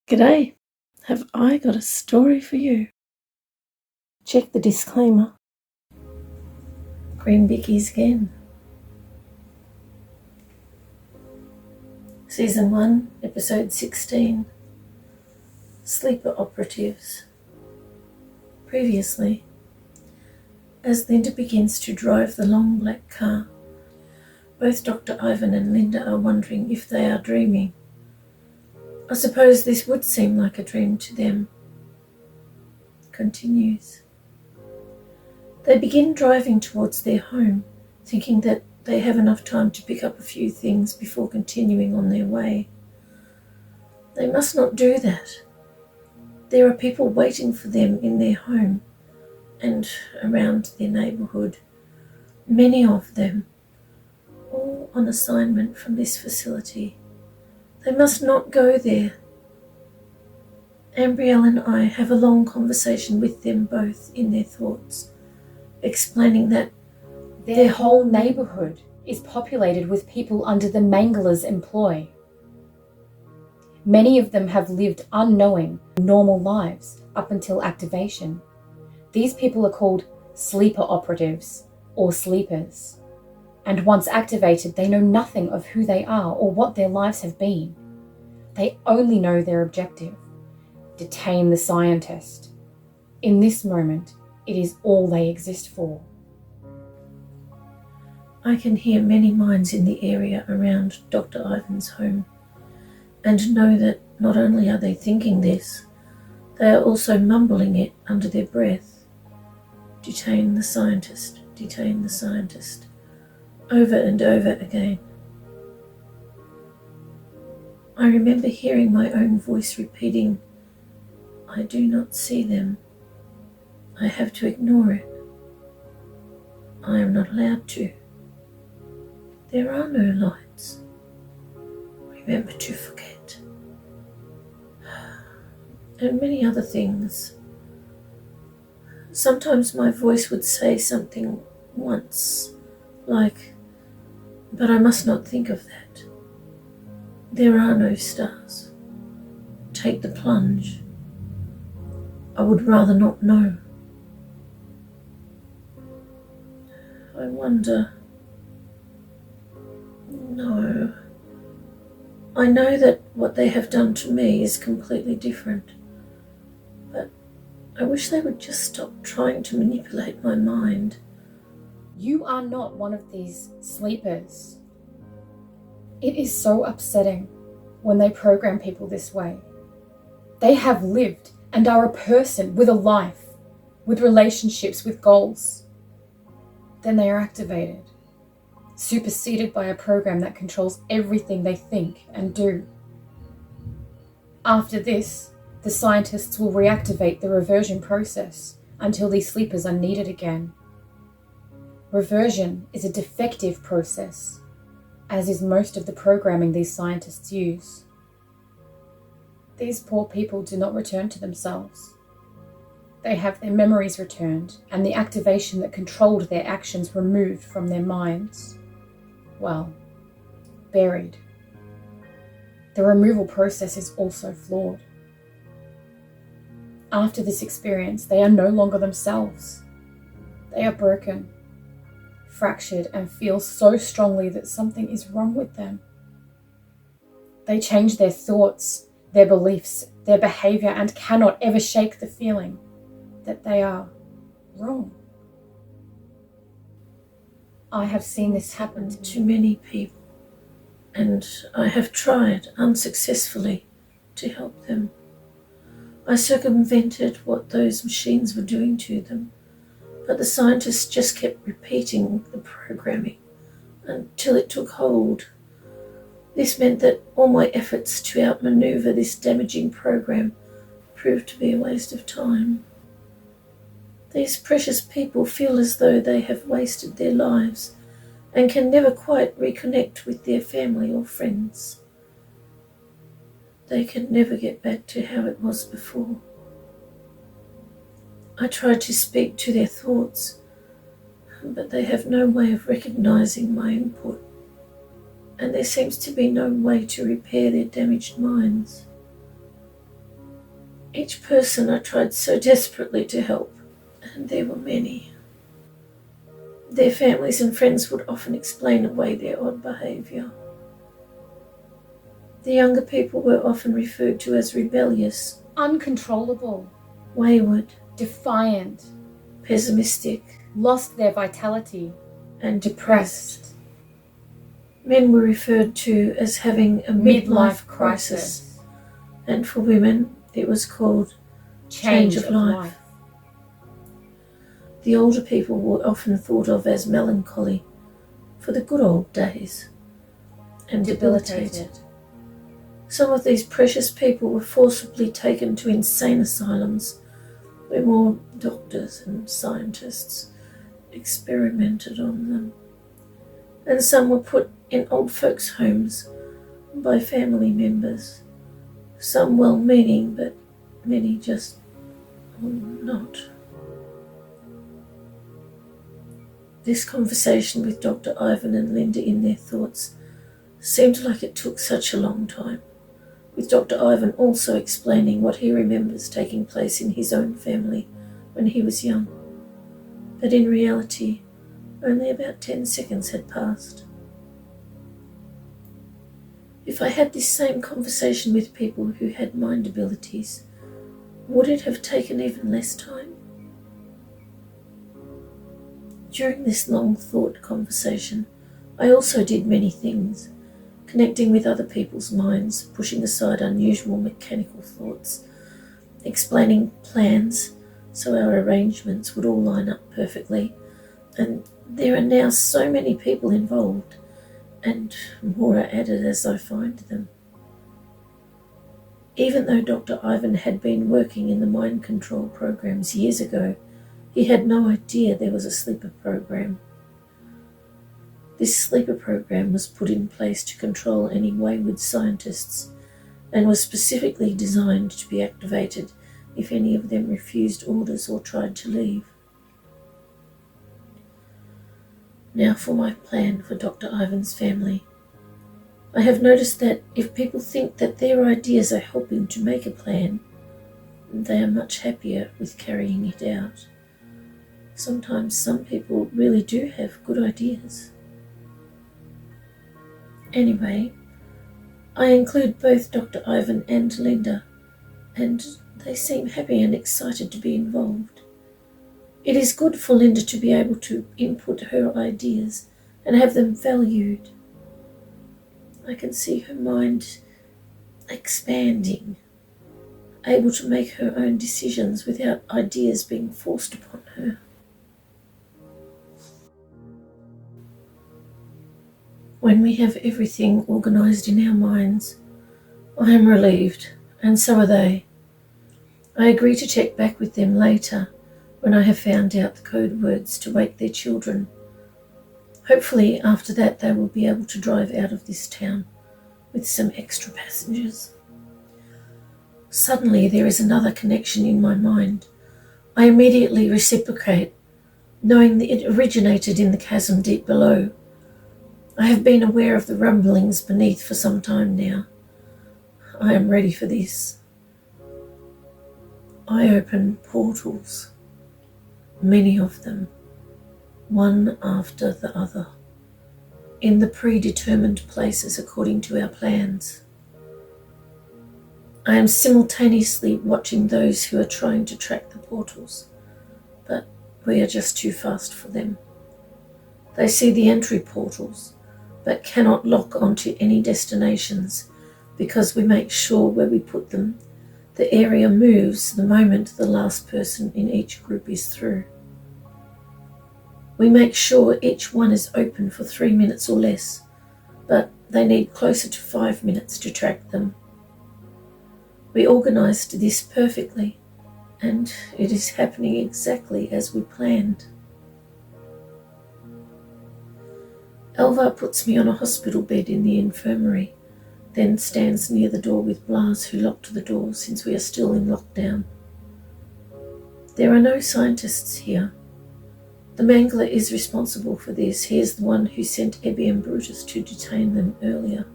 G'day, have I got a story for you? Check the disclaimer. Green bickies again. Season 1, Episode 16. Sleeper Operatives. Previously, as Linda begins to drive the long black car, both Dr. Ivan and Linda are wondering if they are dreaming. I suppose this would seem like a dream to them. Continues. They begin driving towards their home, thinking that they have enough time to pick up a few things before continuing on their way. They must not do that. There are people waiting for them in their home and around their neighbourhood, many of them, all on assignment from this facility. They must not go there. Ambrielle and I have a long conversation with them both in their thoughts, explaining that their whole neighbourhood is populated with people under the Mangler's employ. Many of them have lived unknowing, normal lives up until activation. These people are called sleeper operatives or sleepers. And once activated, they know nothing of who they are or what their lives have been. They only know their objective: detain the scientist. In this moment, it is all they exist for. I can hear many minds in the area around Dr. Ivan's home, and know that not only are they thinking this, they are also mumbling it under their breath. Detain the scientist, detain the scientist, over and over again. I remember hearing my own voice repeating, "I do not see them. I have to ignore it. I am not allowed to. There are no lights. Remember to forget." And many other things. Sometimes my voice would say something once, like, "But I must not think of that. There are no stars. Take the plunge. I would rather not know." I wonder. No. I know that what they have done to me is completely different, but I wish they would just stop trying to manipulate my mind. You are not one of these sleepers. It is so upsetting when they program people this way. They have lived and are a person with a life, with relationships, with goals. Then they are activated, superseded by a program that controls everything they think and do. After this, the scientists will reactivate the reversion process until these sleepers are needed again. Reversion is a defective process, as is most of the programming these scientists use. These poor people do not return to themselves. They have their memories returned and the activation that controlled their actions removed from their minds. Well, buried. The removal process is also flawed. After this experience, they are no longer themselves. They are broken, fractured, and feel so strongly that something is wrong with them. They change their thoughts, their beliefs, their behavior, and cannot ever shake the feeling that they are wrong. I have seen this happen To many people, and I have tried unsuccessfully to help them. I circumvented what those machines were doing to them, but the scientists just kept repeating the programming until it took hold. This meant that all my efforts to outmaneuver this damaging program proved to be a waste of time. These precious people feel as though they have wasted their lives and can never quite reconnect with their family or friends. They can never get back to how it was before. I tried to speak to their thoughts, but they have no way of recognizing my input, and there seems to be no way to repair their damaged minds. Each person I tried so desperately to help, and there were many. Their families and friends would often explain away their odd behaviour. The younger people were often referred to as rebellious, uncontrollable, wayward, defiant, pessimistic, lost their vitality, and depressed. Men were referred to as having a midlife crisis, and for women it was called change of life. The older people were often thought of as melancholy for the good old days and debilitated. Some of these precious people were forcibly taken to insane asylums where more doctors and scientists experimented on them. And some were put in old folks' homes by family members, some well-meaning, but many just not. This conversation with Dr. Ivan and Linda in their thoughts seemed like it took such a long time, with Dr. Ivan also explaining what he remembers taking place in his own family when he was young. But in reality, only about 10 seconds had passed. If I had this same conversation with people who had mind abilities, would it have taken even less time? During this long thought conversation, I also did many things, connecting with other people's minds, pushing aside unusual mechanical thoughts, explaining plans so our arrangements would all line up perfectly, and there are now so many people involved, and more are added as I find them. Even though Dr. Ivan had been working in the mind control programs years ago, he had no idea there was a sleeper program. This sleeper program was put in place to control any wayward scientists and was specifically designed to be activated if any of them refused orders or tried to leave. Now for my plan for Dr. Ivan's family. I have noticed that if people think that their ideas are helping to make a plan, they are much happier with carrying it out. Sometimes some people really do have good ideas. Anyway, I include both Dr. Ivan and Linda, and they seem happy and excited to be involved. It is good for Linda to be able to input her ideas and have them valued. I can see her mind expanding, able to make her own decisions without ideas being forced upon her. When we have everything organised in our minds, I am relieved, and so are they. I agree to check back with them later when I have found out the code words to wake their children. Hopefully after that they will be able to drive out of this town with some extra passengers. Suddenly there is another connection in my mind. I immediately reciprocate, knowing that it originated in the chasm deep below. I have been aware of the rumblings beneath for some time now. I am ready for this. I open portals, many of them, one after the other, in the predetermined places according to our plans. I am simultaneously watching those who are trying to track the portals, but we are just too fast for them. They see the entry portals, but cannot lock onto any destinations because we make sure where we put them, the area moves the moment the last person in each group is through. We make sure each one is open for 3 minutes or less, but they need closer to 5 minutes to track them. We organised this perfectly, and it is happening exactly as we planned. Elva puts me on a hospital bed in the infirmary, then stands near the door with Blas, who locked the door since we are still in lockdown. There are no scientists here. The Mangler is responsible for this. He is the one who sent Ebby and Brutus to detain them earlier.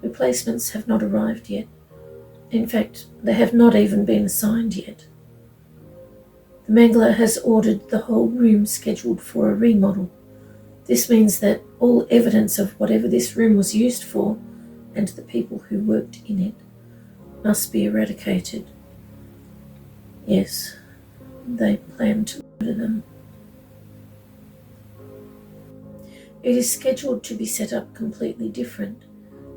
Replacements have not arrived yet, In fact, they have not even been assigned yet. The Mangler has ordered the whole room scheduled for a remodel. This means that all evidence of whatever this room was used for, and the people who worked in it, must be eradicated. Yes, they plan to murder them. It is scheduled to be set up completely different,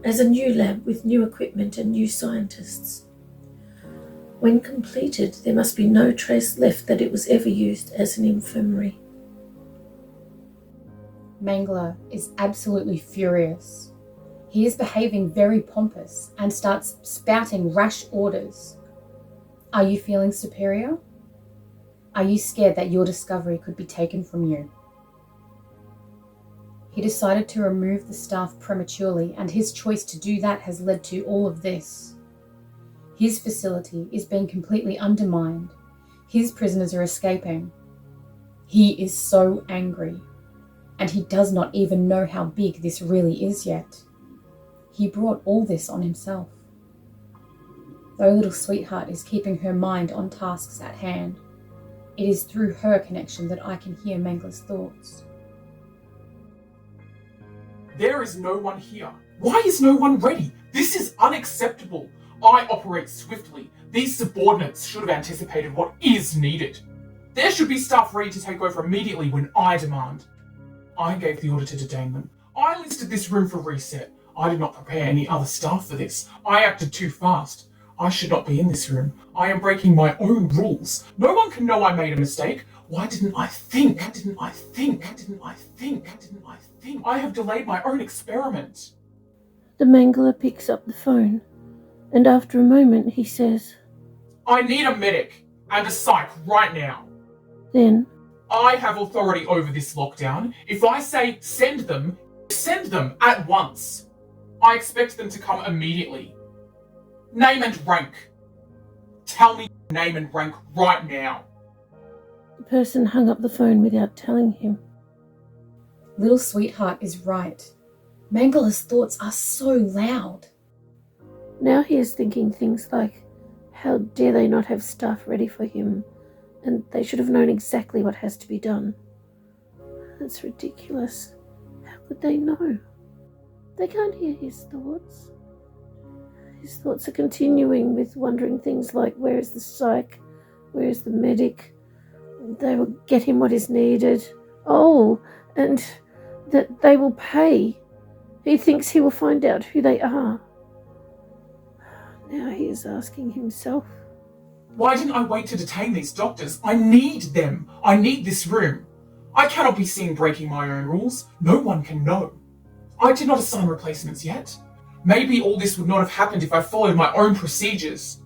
as a new lab with new equipment and new scientists. When completed, there must be no trace left that it was ever used as an infirmary. Mangler is absolutely furious. He is behaving very pompous and starts spouting rash orders. Are you feeling superior? Are you scared that your discovery could be taken from you? He decided to remove the staff prematurely, and his choice to do that has led to all of this. His facility is being completely undermined. His prisoners are escaping. He is so angry, and he does not even know how big this really is yet. He brought all this on himself. Though little sweetheart is keeping her mind on tasks at hand, it is through her connection that I can hear Mangler's thoughts. There is no one here. Why is no one ready? This is unacceptable. I operate swiftly. These subordinates should have anticipated what is needed. There should be staff ready to take over immediately when I demand. I gave the order to detain them. I listed this room for reset. I did not prepare any other staff for this. I acted too fast. I should not be in this room. I am breaking my own rules. No one can know I made a mistake. Why didn't I think? Why didn't I think? Why didn't I think? Why didn't I think? I have delayed my own experiment. The Mangler picks up the phone, and after a moment he says, I need a medic and a psych right now. Then, I have authority over this lockdown. If I say send them at once. I expect them to come immediately. Name and rank. Tell me your name and rank right now. the person hung up the phone without telling him. Little sweetheart is right. Mangler's thoughts are so loud. Now he is thinking things like, how dare they not have staff ready for him, and they should have known exactly what has to be done. That's ridiculous. How could they know? They can't hear his thoughts. His thoughts are continuing with wondering things like, where is the psych? Where is the medic? They will get him what is needed. Oh, and that they will pay. He thinks he will find out who they are. Now he is asking himself, why didn't I wait to detain these doctors? I need them. I need this room. I cannot be seen breaking my own rules. No one can know. I did not assign replacements yet. Maybe all this would not have happened if I followed my own procedures.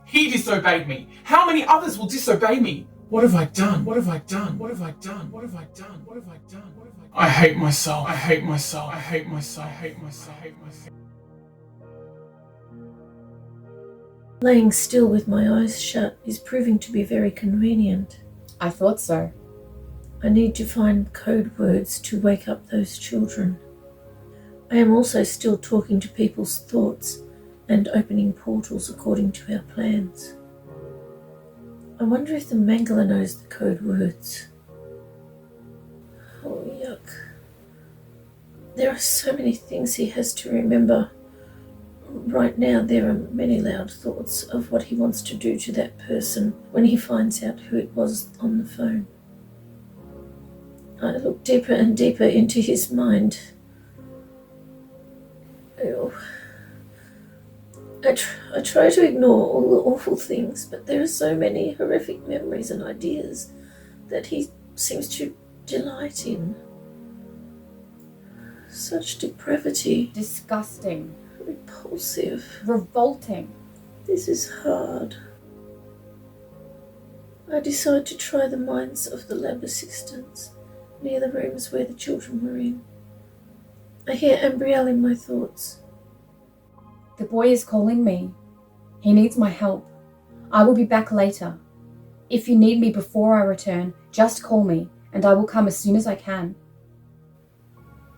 He disobeyed me. How many others will disobey me? What have I done? What have I done? What have I done? What have I done? What have I done? What have I done? I hate myself. I hate myself. I hate myself. I hate myself. I hate myself. laying still with my eyes shut is proving to be very convenient. I thought so. I need to find code words to wake up those children. I am also still talking to people's thoughts and opening portals according to our plans. I wonder if the Mangler knows the code words. Oh, yuck. There are so many things he has to remember. Right now there are many loud thoughts of what he wants to do to that person when he finds out who it was on the phone. I look deeper and deeper into his mind. Ew. I try to ignore all the awful things, but there are so many horrific memories and ideas that he seems to delight in. Such depravity. Disgusting. Repulsive. Revolting. This is hard. I decide to try the minds of the lab assistants near the rooms where the children were in. I hear Ambrielle in my thoughts. The boy is calling me. He needs my help. I will be back later. If you need me before I return, just call me, and I will come as soon as I can.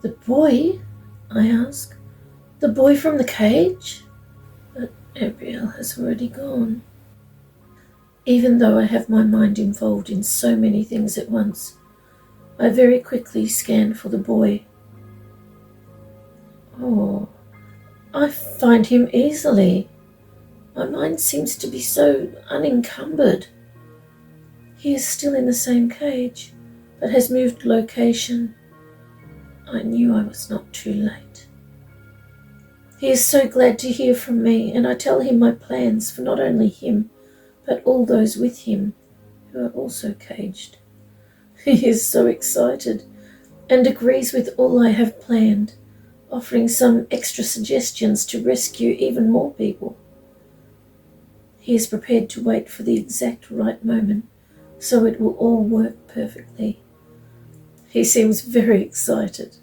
The boy? I ask. The boy from the cage? Abrielle has already gone. Even though I have my mind involved in so many things at once, I very quickly scan for the boy. Oh, I find him easily. My mind seems to be so unencumbered. He is still in the same cage, but has moved location. I knew I was not too late. He is so glad to hear from me, and I tell him my plans for not only him, but all those with him who are also caged. He is so excited and agrees with all I have planned, offering some extra suggestions to rescue even more people. He is prepared to wait for the exact right moment, so it will all work perfectly. He seems very excited.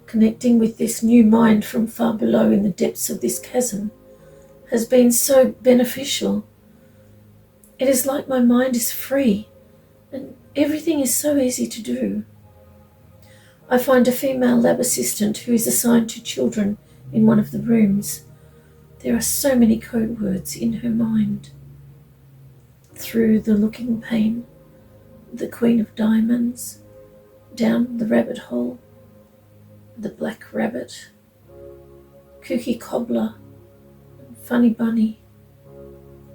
Connecting with this new mind from far below in the depths of this chasm has been so beneficial. It is like my mind is free, and everything is so easy to do. I find a female lab assistant who is assigned to children in one of the rooms. There are so many code words in her mind. Through the looking pane, the Queen of Diamonds, down the rabbit hole, the Black Rabbit, Kooky Cobbler, Funny Bunny,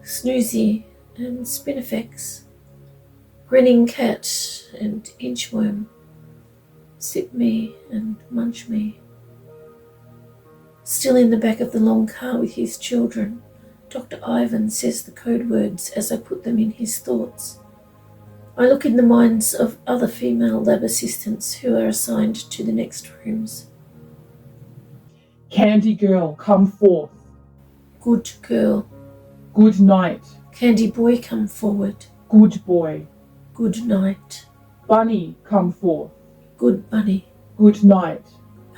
Snoozy and Spinifex, Grinning Cat and Inchworm, Sip Me and Munch Me. Still in the back of the long car with his children, Dr. Ivan says the code words as I put them in his thoughts. I look in the minds of other female lab assistants who are assigned to the next rooms. Candy girl, come forth. Good girl. Good night. Candy boy, come forward. Good boy. Good night. Bunny, come forth. Good bunny. Good night.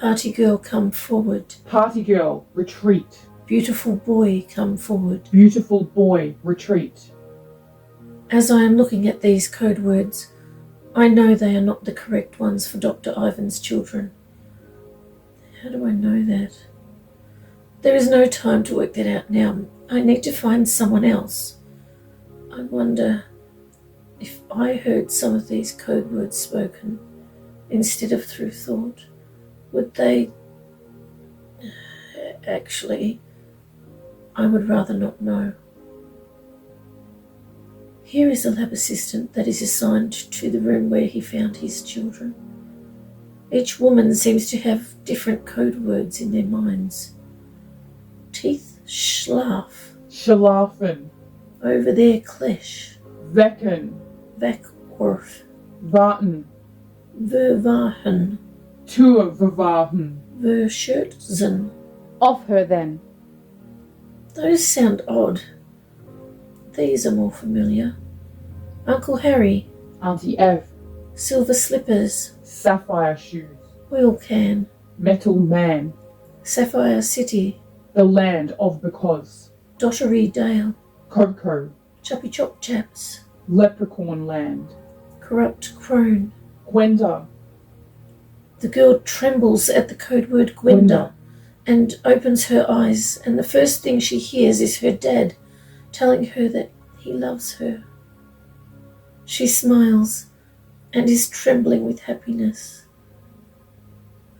Party girl, come forward. Party girl, retreat. Beautiful boy, come forward. Beautiful boy, retreat. As I am looking at these code words, I know they are not the correct ones for Dr. Ivan's children. How do I know that? There is no time to work that out now. I need to find someone else. I wonder if I heard some of these code words spoken instead of through thought, would they... Actually, I would rather not know. Here is a lab assistant that is assigned to the room where he found his children. Each woman seems to have different code words in their minds. Teeth, schlaf. Schlafen. Over there, klesh. Wecken. Weckorf. Warten. Verwachen. Tour bewahren. Verschürzen. Off her then. Those sound odd. These are more familiar. Uncle Harry. Auntie Ev. Silver slippers. Sapphire shoes. Oil can. Metal man. Sapphire City. The land of because. Dottery Dale. Coco. Choppy Chop Chaps. Leprechaun land. Corrupt Crone. Gwenda. The girl trembles at the code word Gwenda and opens her eyes, and the first thing she hears is her dad telling her that he loves her. She smiles and is trembling with happiness.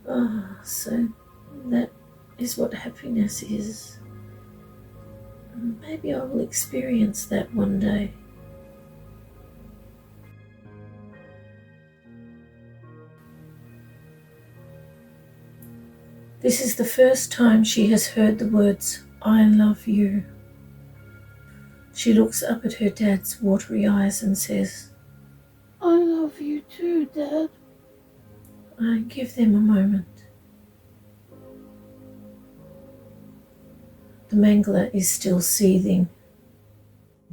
Ah, so that is what happiness is. Maybe I will experience that one day. This is the first time she has heard the words, I love you. She looks up at her dad's watery eyes and says, I love you too, Dad. I give them a moment. The mangler is still seething.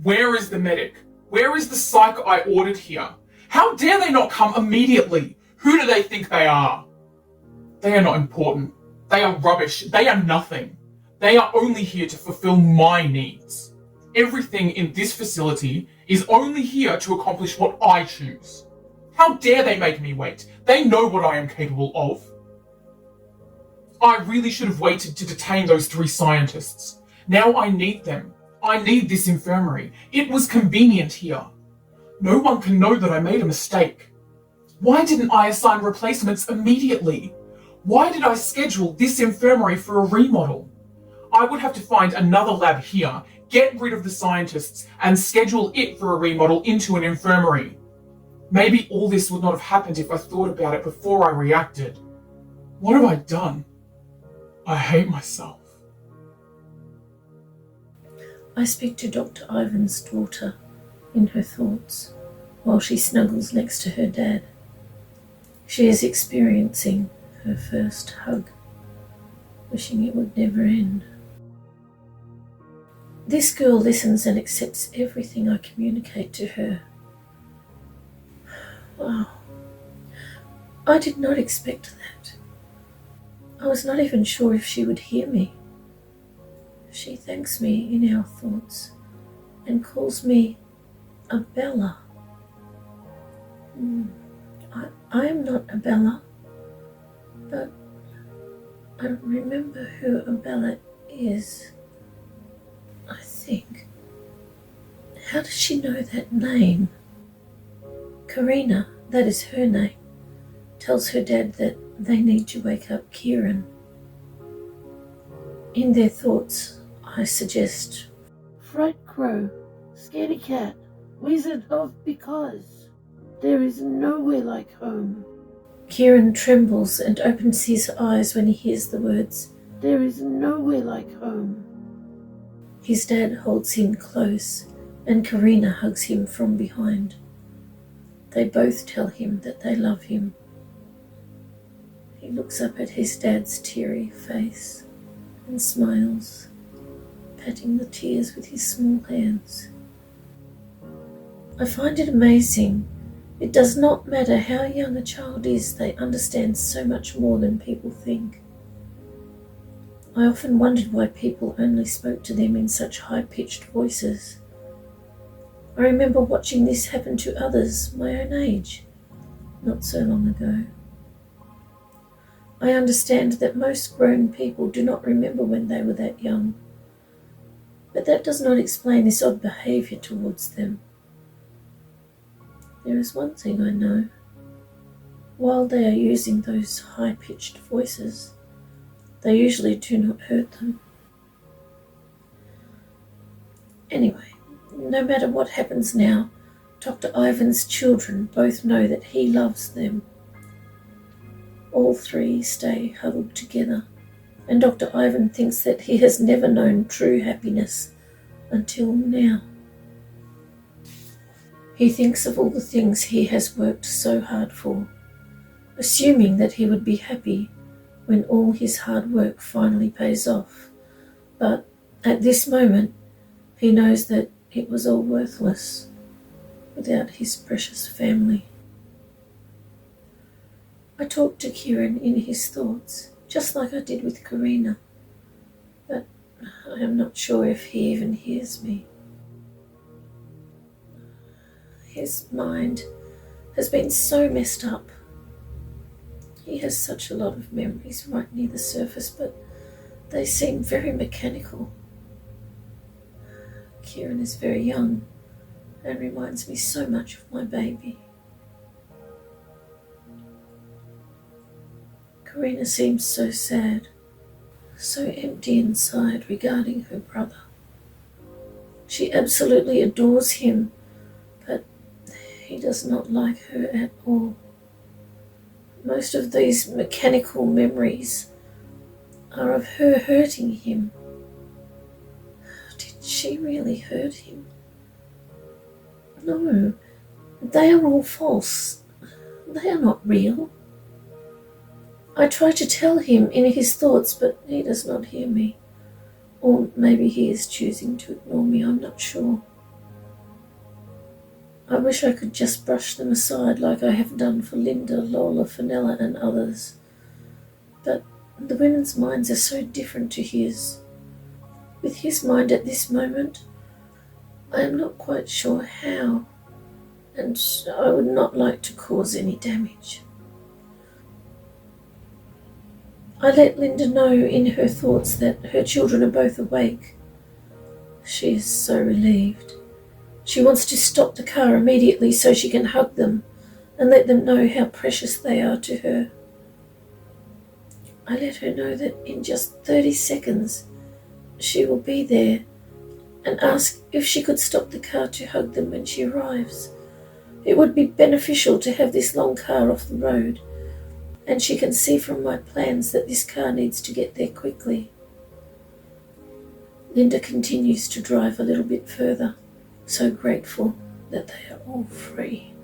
Where is the medic? Where is the psych I ordered here? How dare they not come immediately? Who do they think they are? They are not important. They are rubbish. They are nothing. They are only here to fulfill my needs. Everything in this facility is only here to accomplish what I choose. How dare they make me wait? They know what I am capable of. I really should have waited to detain those 3 scientists. Now I need them. I need this infirmary. It was convenient here. No one can know that I made a mistake. Why didn't I assign replacements immediately? Why did I schedule this infirmary for a remodel? I would have to find another lab here, get rid of the scientists, and schedule it for a remodel into an infirmary. Maybe all this would not have happened if I thought about it before I reacted. What have I done? I hate myself. I speak to Dr. Ivan's daughter in her thoughts while she snuggles next to her dad. She is experiencing her first hug, wishing it would never end. This girl listens and accepts everything I communicate to her. Wow. I did not expect that. I was not even sure if she would hear me. She thanks me in our thoughts and calls me a Bella. I am not a Bella, but I remember who a Bella is, I think. How does she know that name? Karina, that is her name, tells her dad that they need to wake up Kieran. In their thoughts, I suggest, Fright crow, scaredy cat, wizard of because. There is nowhere like home. Kieran trembles and opens his eyes when he hears the words, There is nowhere like home. His dad holds him close and Karina hugs him from behind. They both tell him that they love him. He looks up at his dad's teary face and smiles, patting the tears with his small hands. I find it amazing. It does not matter how young a child is, they understand so much more than people think. I often wondered why people only spoke to them in such high-pitched voices. I remember watching this happen to others my own age, not so long ago. I understand that most grown people do not remember when they were that young, but that does not explain this odd behaviour towards them. There is one thing I know. While they are using those high-pitched voices, they usually do not hurt them. Anyway, no matter what happens now, Dr. Ivan's children both know that he loves them. All 3 stay huddled together, and Dr. Ivan thinks that he has never known true happiness until now. He thinks of all the things he has worked so hard for, assuming that he would be happy when all his hard work finally pays off. But at this moment, he knows that it was all worthless without his precious family. I talk to Kieran in his thoughts, just like I did with Karina, but I am not sure if he even hears me. His mind has been so messed up. He has such a lot of memories right near the surface, but they seem very mechanical. Kieran is very young and reminds me so much of my baby. Karina seems so sad, so empty inside regarding her brother. She absolutely adores him, but he does not like her at all. Most of these mechanical memories are of her hurting him. Did she really hurt him? No, they are all false. They are not real. I try to tell him in his thoughts, but he does not hear me. Or maybe he is choosing to ignore me, I'm not sure. I wish I could just brush them aside like I have done for Linda, Lola, Fenella and others. But the women's minds are so different to his. With his mind at this moment, I am not quite sure how, and I would not like to cause any damage. I let Linda know in her thoughts that her children are both awake. She is so relieved. She wants to stop the car immediately so she can hug them and let them know how precious they are to her. I let her know that in just 30 seconds she will be there and ask if she could stop the car to hug them when she arrives. It would be beneficial to have this long car off the road, and she can see from my plans that this car needs to get there quickly. Linda continues to drive a little bit further, so grateful that they are all free.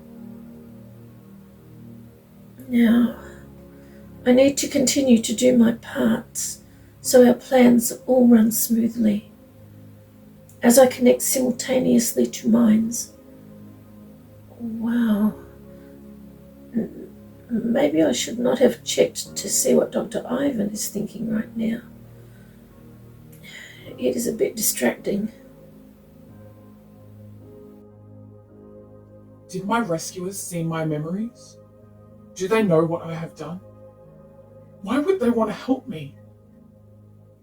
Now, I need to continue to do my parts so our plans all run smoothly. As I connect simultaneously to minds, wow, maybe I should not have checked to see what Dr. Ivan is thinking right now. It is a bit distracting. Did my rescuers see my memories? Do they know what I have done? Why would they want to help me?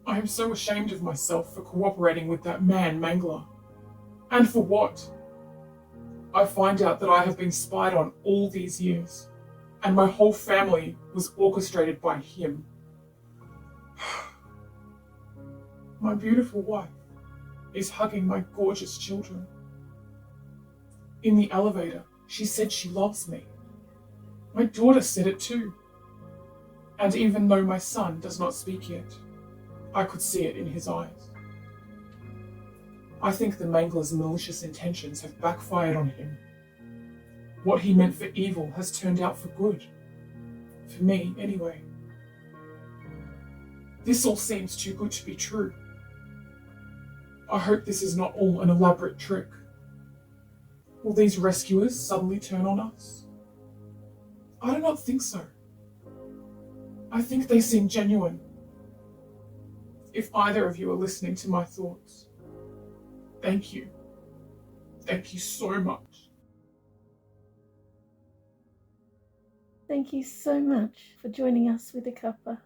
I am so ashamed of myself for cooperating with that man, Mangler. And for what? I find out that I have been spied on all these years, and my whole family was orchestrated by him. My beautiful wife is hugging my gorgeous children. In the elevator, she said she loves me. My daughter said it too. And even though my son does not speak yet, I could see it in his eyes. I think the Mangler's malicious intentions have backfired on him. What he meant for evil has turned out for good. For me, anyway. This all seems too good to be true. I hope this is not all an elaborate trick. Will these rescuers suddenly turn on us? I do not think so. I think they seem genuine. If either of you are listening to my thoughts, thank you. Thank you so much. Thank you so much for joining us with the cuppa.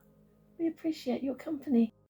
We appreciate your company.